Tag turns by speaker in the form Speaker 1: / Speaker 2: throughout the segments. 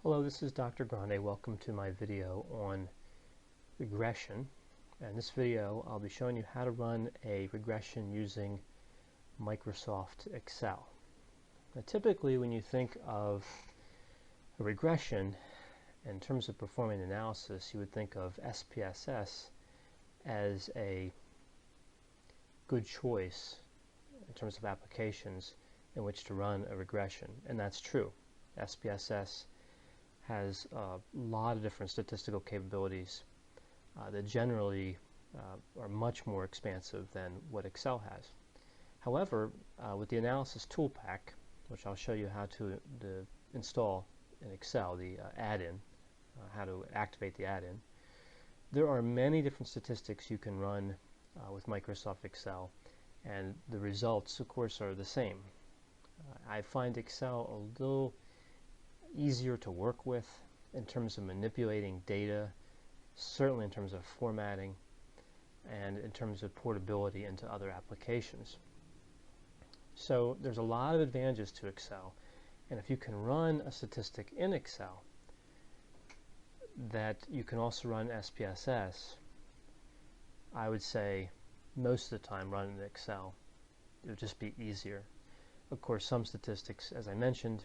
Speaker 1: Hello, this is Dr. Grande. Welcome to my video on regression. In this video, I'll be showing you how to run a regression using Microsoft Excel. Now, typically, when you think of a regression in terms of performing analysis, you would think of SPSS as a good choice in terms of applications in which to run a regression, and that's true. SPSS has a lot of different statistical capabilities that generally are much more expansive than what Excel has. However, with the analysis tool pack, which I'll show you how to install in Excel, the add-in, how to activate the add-in, there are many different statistics you can run with Microsoft Excel, and the results, of course, are the same. I find Excel a little easier to work with in terms of manipulating data, certainly in terms of formatting, and in terms of portability into other applications. So there's a lot of advantages to Excel, and if you can run a statistic in Excel that you can also run SPSS, I would say most of the time run in Excel. It would just be easier. Of course, some statistics, as I mentioned,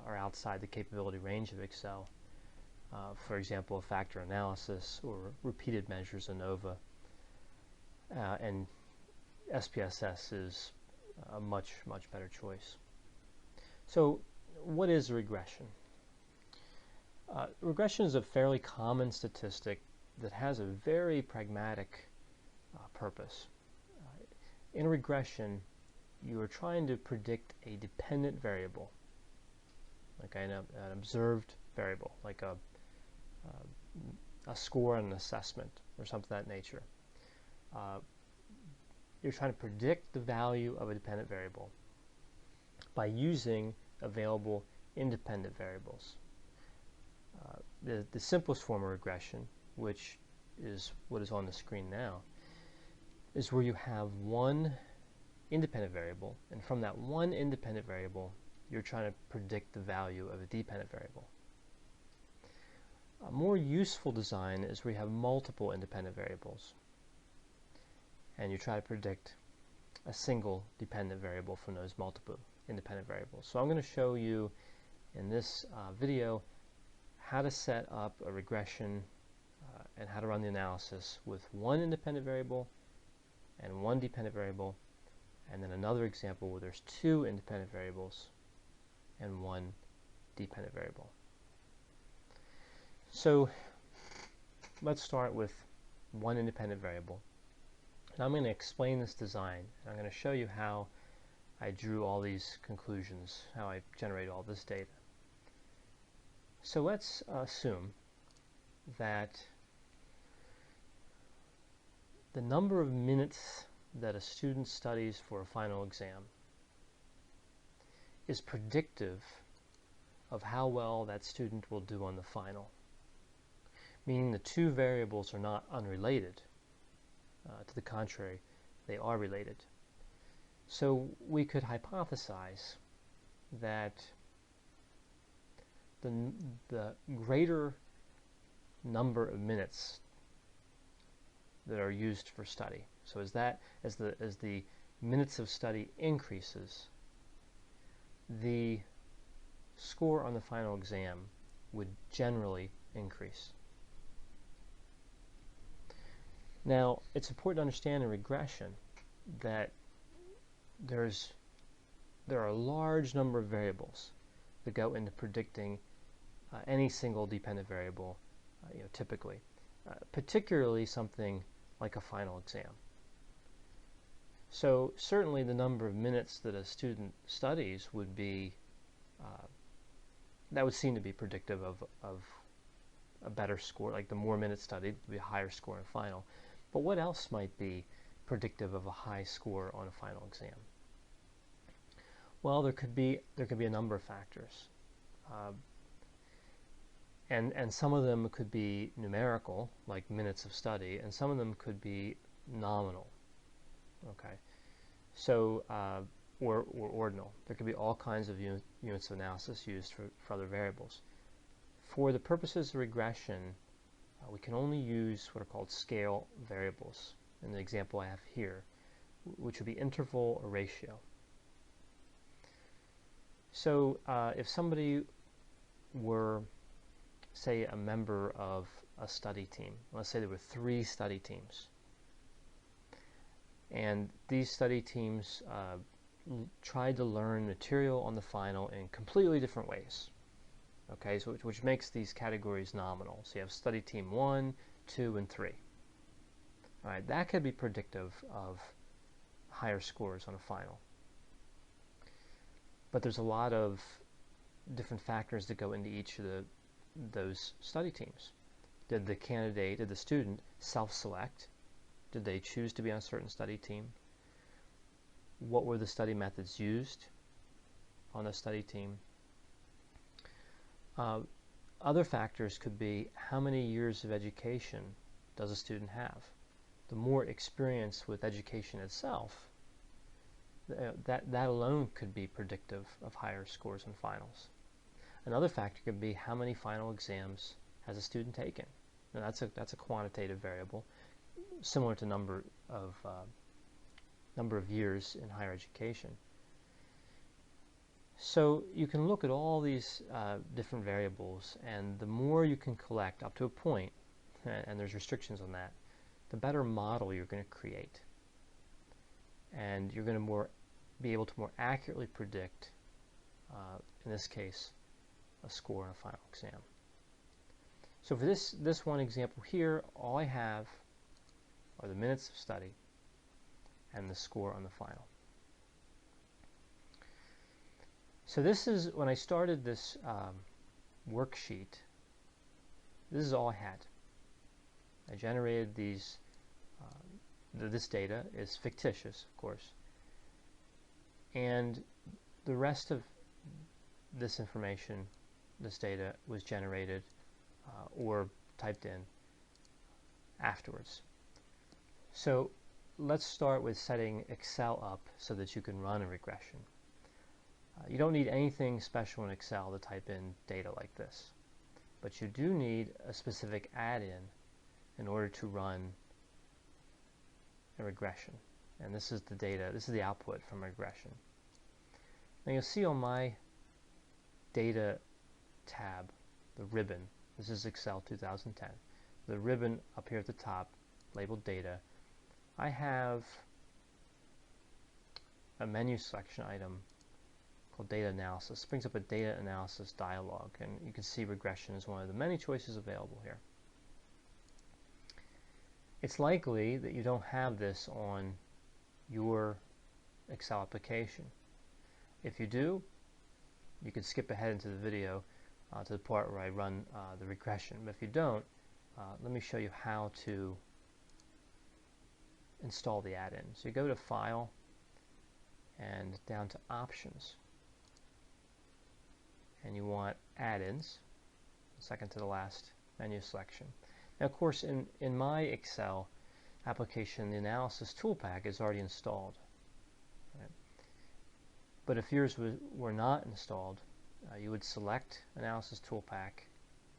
Speaker 1: are outside the capability range of Excel. For example, factor analysis or repeated measures ANOVA, and SPSS is a much better choice. So what is a regression? Regression is a fairly common statistic that has a very pragmatic purpose. In a regression, you are trying to predict a dependent variable, okay, an observed variable, like a score on an assessment or something of that nature. You're trying to predict the value of a dependent variable by using available independent variables. The simplest form of regression, which is what is on the screen now, is where you have one independent variable, and from that one independent variable, you're trying to predict the value of a dependent variable. A more useful design is where you have multiple independent variables, and you try to predict a single dependent variable from those multiple independent variables. So I'm going to show you in this video how to set up a regression and how to run the analysis with one independent variable and one dependent variable, and then another example where there's two independent variables and one dependent variable. So let's start with one independent variable. And I'm going to explain this design. I'm going to show you how I drew all these conclusions, how I generate all this data. So let's assume that the number of minutes that a student studies for a final exam is predictive of how well that student will do on the final, meaning the two variables are not unrelated. To the contrary, they are related. So we could hypothesize that the greater number of minutes that are used for study, so as the minutes of study increases, the score on the final exam would generally increase. Now, it's important to understand in regression that there are a large number of variables that go into predicting any single dependent variable, typically, particularly something like a final exam. So certainly the number of minutes that a student studies would be, that would seem to be predictive of a better score. Like the more minutes studied, would be a higher score in final. But what else might be predictive of a high score on a final exam? Well, there could be a number of factors, and some of them could be numerical, like minutes of study, and some of them could be nominal. Okay, so or ordinal. There could be all kinds of units of analysis used for other variables. For the purposes of regression, we can only use what are called scale variables in the example I have here, which would be interval or ratio. So if somebody were, say, a member of a study team, let's say there were 3 study teams, and these study teams tried to learn material on the final in completely different ways. Okay, so which makes these categories nominal. So you have study team 1, 2, and 3. All right, that could be predictive of higher scores on a final. But there's a lot of different factors that go into each of those study teams. Did the student self-select? Did they choose to be on a certain study team? What were the study methods used on the study team? Other factors could be how many years of education does a student have? The more experience with education itself, that alone could be predictive of higher scores in finals. Another factor could be how many final exams has a student taken. Now that's a quantitative variable, similar to number of years in higher education. So you can look at all these different variables, and the more you can collect up to a point, and there's restrictions on that, the better model you're going to create. And you're going to be able to more accurately predict, in this case, a score on a final exam. So for this one example here, all I have are the minutes of study and the score on the final. So this is, when I started this worksheet, this is all I had. I generated these, this data is fictitious, of course, and the rest of this information, this data, was generated or typed in afterwards. So let's start with setting Excel up so that you can run a regression. You don't need anything special in Excel to type in data like this, but you do need a specific add-in in order to run a regression. And this is the data, this is the output from regression. Now you'll see on my data tab, the ribbon, this is Excel 2010, the ribbon up here at the top labeled data, I have a menu selection item called data analysis. It brings up a data analysis dialog, and you can see regression is one of the many choices available here. It's likely that you don't have this on your Excel application. If you do, you can skip ahead into the video to the part where I run the regression. But if you don't, let me show you how to install the add-in. So you go to File and down to Options, and you want add-ins, second to the last menu selection. Now, of course, in my Excel application, the analysis tool pack is already installed. Right? But if yours were not installed, you would select analysis tool pack.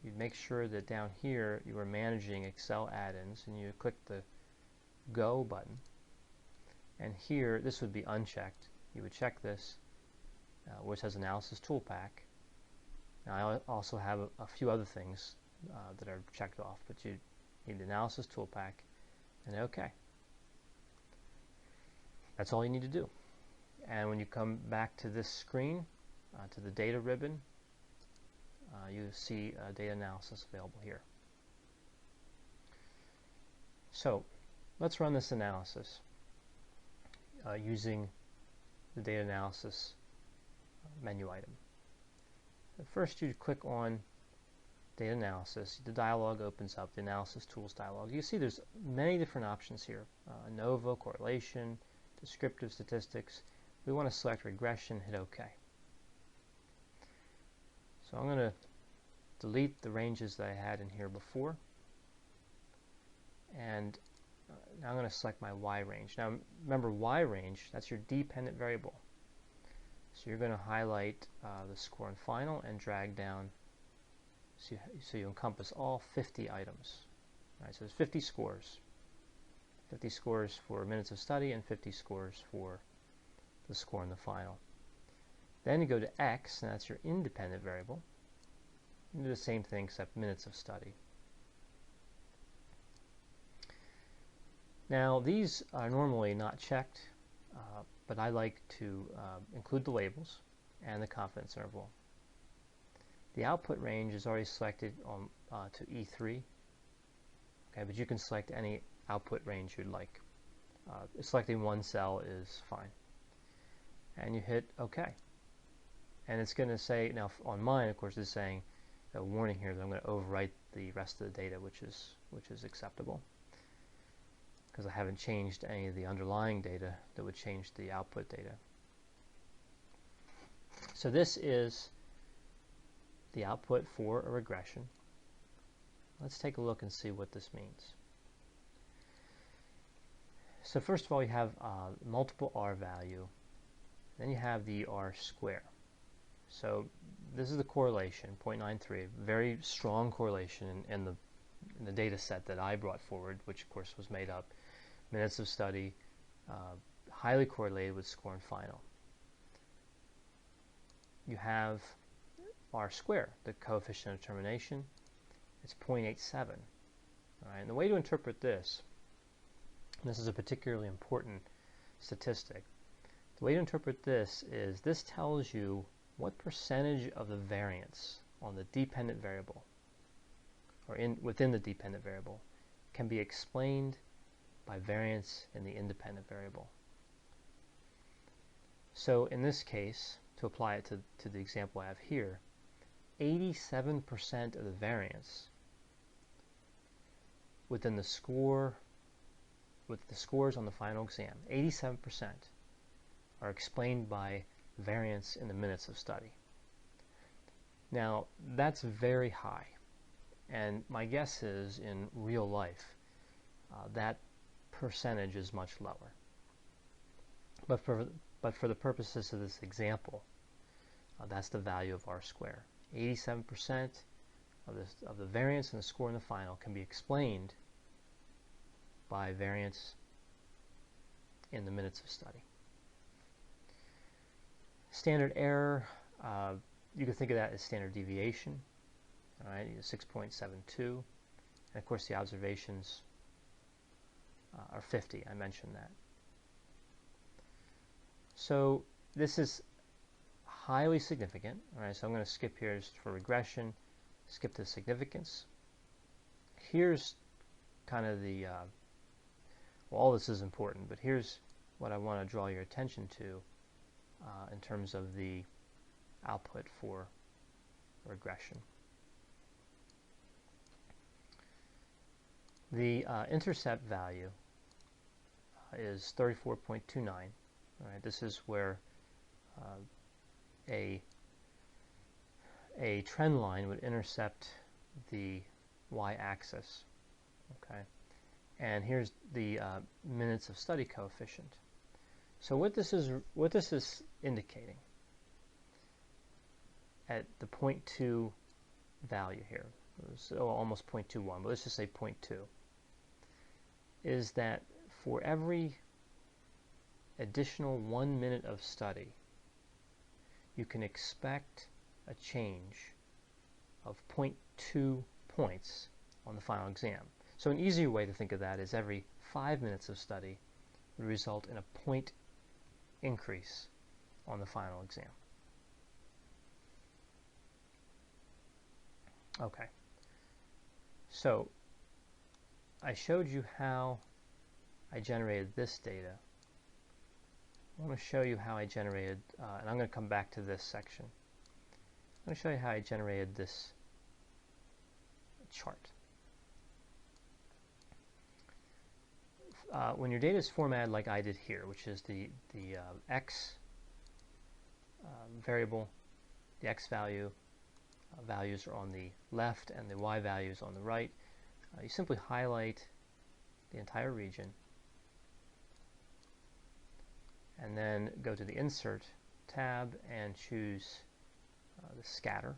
Speaker 1: You'd make sure that down here you were managing Excel add-ins, and you click the Go button. And here, this would be unchecked. You would check this, where it says analysis tool pack. Now, I also have a few other things that are checked off, but you need the analysis tool pack and OK. That's all you need to do. And when you come back to this screen, to the data ribbon, you see data analysis available here. So let's run this analysis using the data analysis menu item. First, you click on data analysis. The dialog opens up, the analysis tools dialog. You see there's many different options here. ANOVA, correlation, descriptive statistics. We want to select regression, hit OK. So I'm going to delete the ranges that I had in here before. And now I'm going to select my Y range. Now remember, Y range, that's your dependent variable. So you're going to highlight the score and final and drag down So you encompass all 50 items. Right, so there's 50 scores. 50 scores for minutes of study and 50 scores for the score in the final. Then you go to X, and that's your independent variable. You do the same thing except minutes of study. Now these are normally not checked, but I like to include the labels and the confidence interval. The output range is already selected on to E3, okay, but you can select any output range you'd like. Selecting one cell is fine. And you hit OK. And it's going to say, now on mine, of course, it's saying a warning here that I'm going to overwrite the rest of the data, which is acceptable, because I haven't changed any of the underlying data that would change the output data. So this is the output for a regression. Let's take a look and see what this means. So first of all, you have multiple R value. Then you have the R square. So this is the correlation, 0.93, very strong correlation in the data set that I brought forward, which of course was made up. Minutes of study, highly correlated with score and final. You have R square, the coefficient of determination. It's 0.87. All right, and the way to interpret this, and this is a particularly important statistic, the way to interpret this is this tells you what percentage of the variance on the dependent variable, or within the dependent variable, can be explained by variance in the independent variable. So in this case, to apply it to the example I have here, 87% of the variance within the score, with the scores on the final exam, 87% are explained by variance in the minutes of study. Now, that's very high, and my guess is in real life that percentage is much lower. But for the purposes of this example, that's the value of R square. 87% of the variance in the score in the final can be explained by variance in the minutes of study. Standard error, you can think of that as standard deviation, all right, 6.72, and of course the observations are 50, I mentioned that. So this is highly significant, all right, so I'm going to skip here just for regression, skip to significance. Here's kind of the, well, all this is important, but here's what I want to draw your attention to in terms of the output for regression. The intercept value is 34.29. All right, this is where a trend line would intercept the y-axis. Okay, and here's the minutes of study coefficient. So what this is indicating at the 0.2 value here, so almost 0.21, but let's just say 0.2, is that for every additional 1 minute of study, you can expect a change of 0.2 points on the final exam. So an easier way to think of that is every 5 minutes of study would result in a point increase on the final exam. Okay, so I showed you how I generated this data. I want to show you how I generated, and I'm going to come back to this section. I'm going to show you how I generated this chart. When your data is formatted like I did here, which is the X variable, the X value, values are on the left and the Y values on the right, you simply highlight the entire region and then go to the Insert tab and choose the Scatter.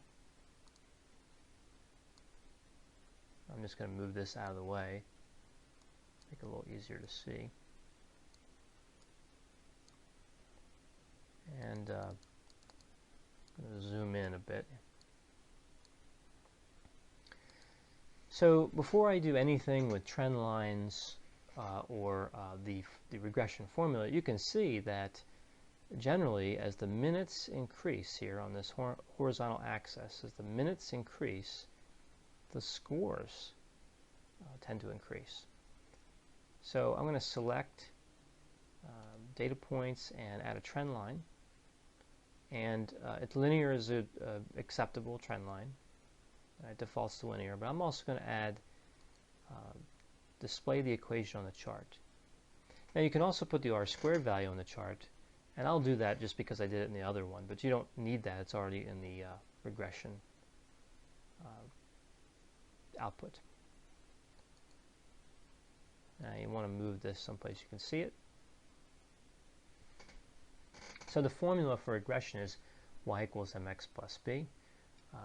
Speaker 1: I'm just going to move this out of the way, make it a little easier to see. And I'm going to zoom in a bit. So before I do anything with trend lines or the regression formula, you can see that generally as the minutes increase here on this horizontal axis, as the minutes increase, the scores tend to increase. So I'm going to select data points and add a trend line. And it's linear is an acceptable trend line. It defaults to linear, but I'm also going to add display the equation on the chart. Now you can also put the r-squared value on the chart, and I'll do that just because I did it in the other one, but you don't need that. It's already in the regression output. Now you want to move this someplace you can see it. So the formula for regression is y equals mx plus b,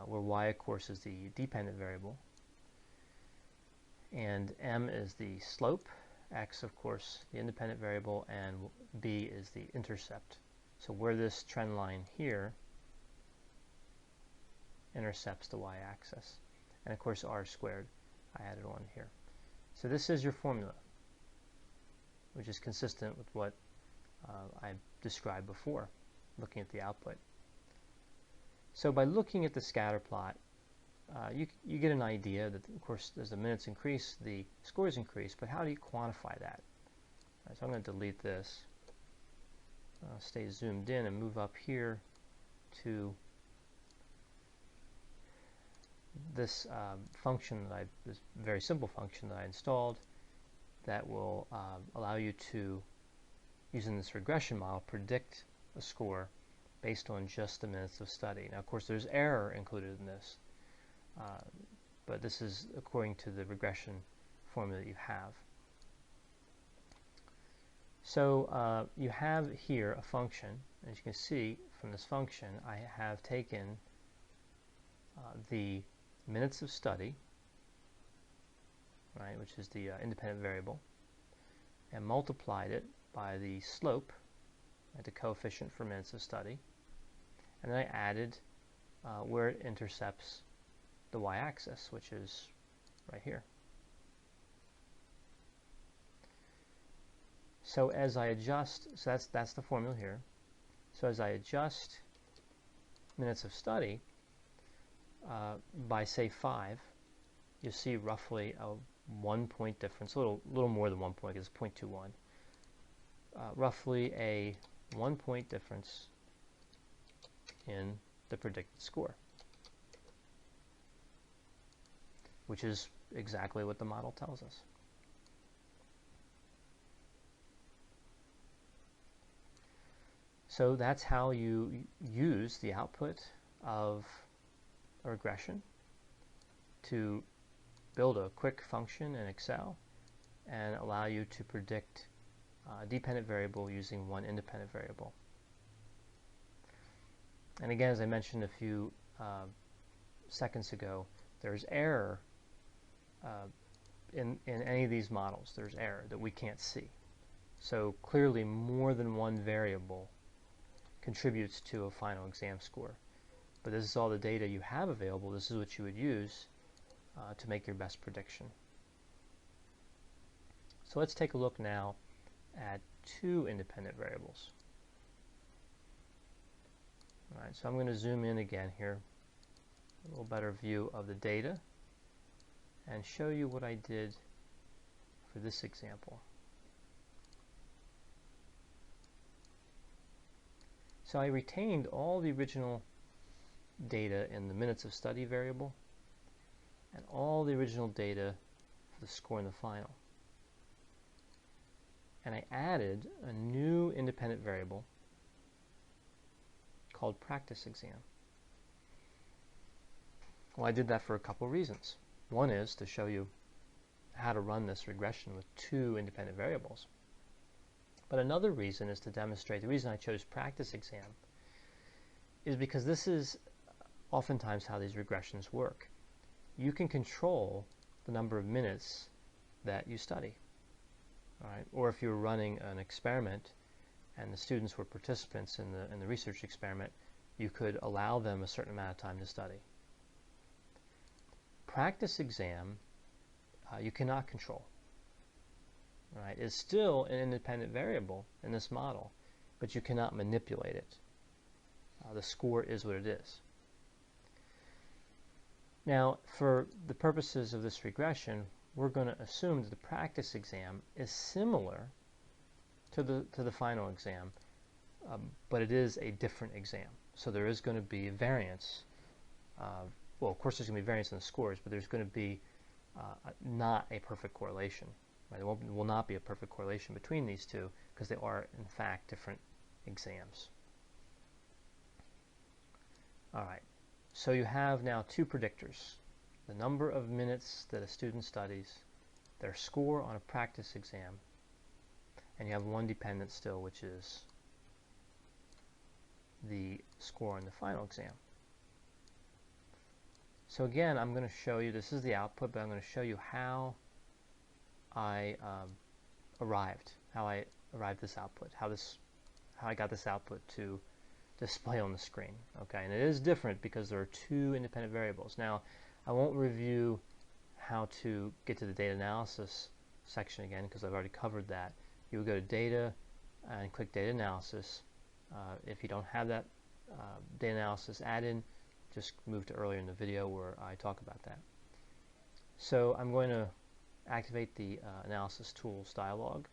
Speaker 1: where y, of course, is the dependent variable, and m is the slope, x, of course, the independent variable, and b is the intercept. So where this trend line here intercepts the y-axis. And, of course, r-squared I added on here. So this is your formula, which is consistent with what I described before, looking at the output. So by looking at the scatter plot, you get an idea that, of course, as the minutes increase, the scores increase, but how do you quantify that? Right, so I'm going to delete this, stay zoomed in, and move up here to this function that this very simple function that I installed that will allow you to, using this regression model, predict a score based on just the minutes of study. Now, of course, there's error included in this, but this is according to the regression formula that you have. So you have here a function. As you can see from this function, I have taken the minutes of study, right, which is the independent variable, and multiplied it by the slope, the coefficient for minutes of study, and then I added where it intercepts the y-axis, which is right here. So as I adjust, so that's the formula here. So as I adjust minutes of study by, say, 5, you'll see roughly a 1 point difference, a little more than 1 point, because it's 0.21. Roughly a 1 point difference in the predicted score, which is exactly what the model tells us. So that's how you use the output of a regression to build a quick function in Excel and allow you to predict a dependent variable using one independent variable. And again, as I mentioned a few seconds ago, there's error in any of these models. There's error that we can't see. So clearly more than one variable contributes to a final exam score. But this is all the data you have available. This is what you would use to make your best prediction. So let's take a look now at two independent variables. All right, so I'm going to zoom in again here, a little better view of the data, and show you what I did for this example. So I retained all the original data in the minutes of study variable and all the original data for the score in the final. And I added a new independent variable called practice exam. Well, I did that for a couple reasons. One is to show you how to run this regression with two independent variables. But another reason is to demonstrate, the reason I chose practice exam is because this is oftentimes how these regressions work. You can control the number of minutes that you study. All right? Or if you were running an experiment and the students were participants in the research experiment, you could allow them a certain amount of time to study. Practice exam, you cannot control. Right? It's still an independent variable in this model, but you cannot manipulate it. The score is what it is. Now, for the purposes of this regression, we're going to assume that the practice exam is similar to the final exam, but it is a different exam. So there is going to be variance. Well, of course, there's going to be variance in the scores, but there's going to be not a perfect correlation. Right? There will not be a perfect correlation between these two because they are, in fact, different exams. All right. So you have now two predictors: the number of minutes that a student studies, their score on a practice exam, and you have one dependent still, which is the score on the final exam. So again, I'm going to show you, this is the output, but I'm going to show you how I arrived this output, how I got this output to display on the screen. Okay, and it is different because there are two independent variables. Now, I won't review how to get to the data analysis section again because I've already covered that. You would go to Data and click Data Analysis. If you don't have that data analysis add-in, just move to earlier in the video where I talk about that. So I'm going to activate the Analysis Tools dialog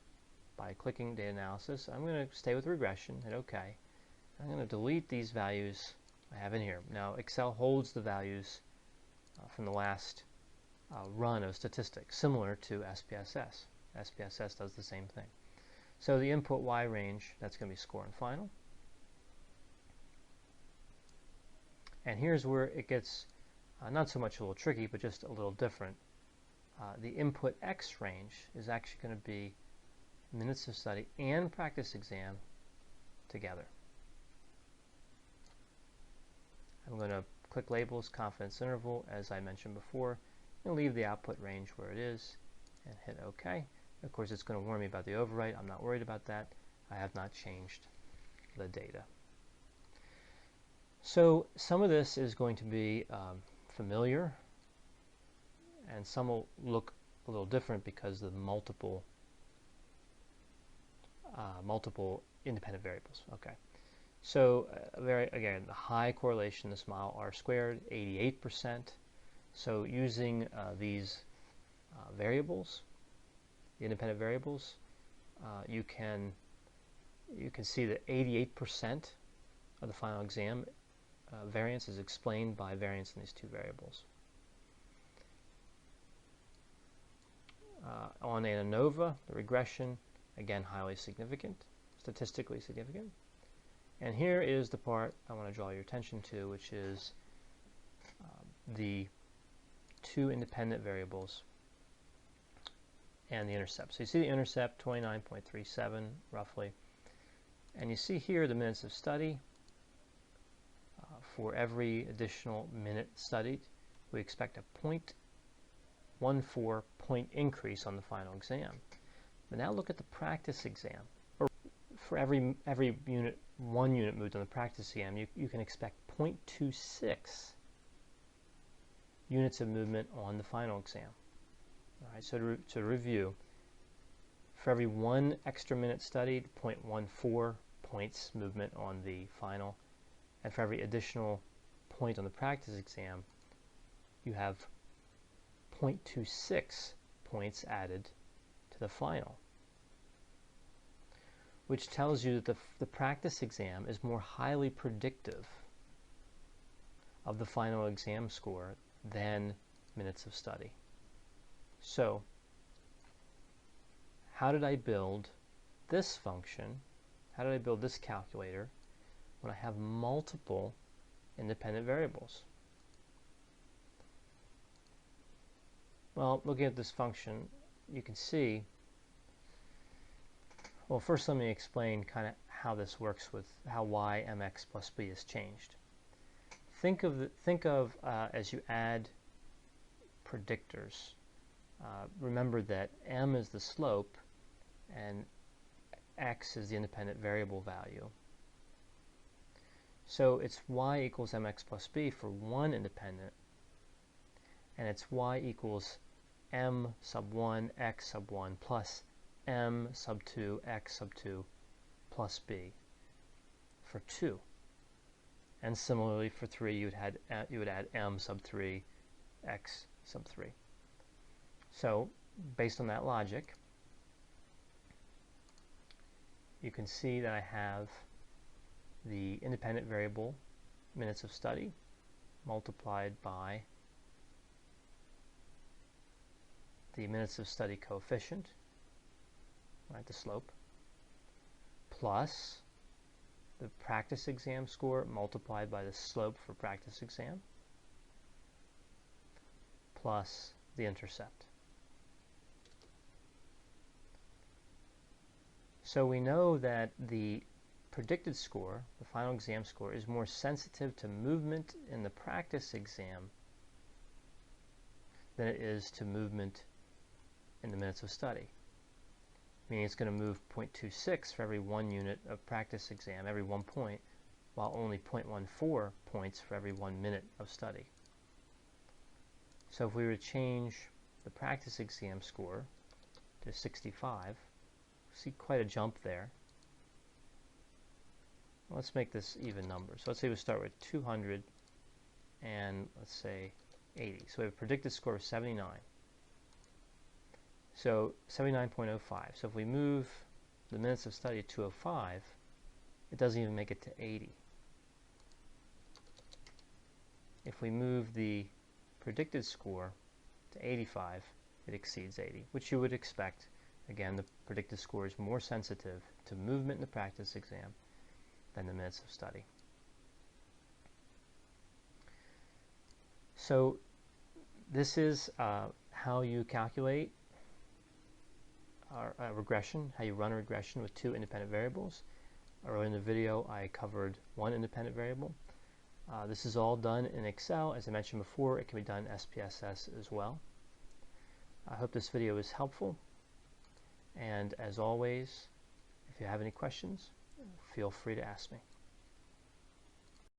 Speaker 1: by clicking Data Analysis. I'm going to stay with regression, hit OK. I'm going to delete these values I have in here. Now, Excel holds the values from the last run of statistics, similar to SPSS. SPSS does the same thing. So the input Y range, that's going to be score and final. And here's where it gets not so much a little tricky, but just a little different. The input X range is actually going to be minutes of study and practice exam together. I'm going to click Labels, Confidence Interval, as I mentioned before, and leave the output range where it is, and hit OK. Of course, it's going to warn me about the overwrite. I'm not worried about that. I have not changed the data. So some of this is going to be familiar, and some will look a little different because of the multiple independent variables. Okay. So again, the high correlation in this model, R squared, 88%. So using these variables, the independent variables, you can see that 88% of the final exam variance is explained by variance in these two variables. On ANOVA, the regression, again, highly significant, statistically significant. And here is the part I want to draw your attention to, which is the two independent variables and the intercept. So you see the intercept, 29.37 roughly. And you see here the minutes of study. For every additional minute studied, we expect a 0.14 point increase on the final exam. But now look at the practice exam. For every unit, 1 unit moved on the practice exam, you can expect 0.26 units of movement on the final exam. All right, so to review, for every 1 extra minute studied, 0.14 points movement on the final. And for every additional point on the practice exam, you have 0.26 points added to the final, which tells you that the practice exam is more highly predictive of the final exam score than minutes of study. So, how did I build this function? How did I build this calculator when I have multiple independent variables? Well, looking at this function, you can see, well, first let me explain kind of how this works with how y mx plus b is changed. Think of as you add predictors, remember that m is the slope and x is the independent variable value. So it's y equals mx plus b for one independent, and it's y equals m sub 1 x sub 1 plus m sub 2 x sub 2 plus b for 2. And similarly for 3 you would add m sub 3 x sub 3. So based on that logic, you can see that I have the independent variable minutes of study multiplied by the minutes of study coefficient, right, the slope, plus the practice exam score multiplied by the slope for practice exam, plus the intercept. So we know that the predicted score, the final exam score, is more sensitive to movement in the practice exam than it is to movement in the minutes of study. Meaning it's going to move 0.26 for every 1 unit of practice exam, every 1 point, while only 0.14 points for every 1 minute of study. So if we were to change the practice exam score to 65, see quite a jump there. Let's make this even numbers. So let's say we start with 200 and let's say 80. So we have a predicted score of 79. So 79.05. So if we move the minutes of study to 205, it doesn't even make it to 80. If we move the predicted score to 85, it exceeds 80, which you would expect. Again, the predicted score is more sensitive to movement in the practice exam than the minutes of study. So this is how you calculate a regression, how you run a regression with 2 independent variables. Earlier in the video, I covered 1 independent variable. This is all done in Excel. As I mentioned before, it can be done in SPSS as well. I hope this video was helpful. And as always, if you have any questions, feel free to ask me.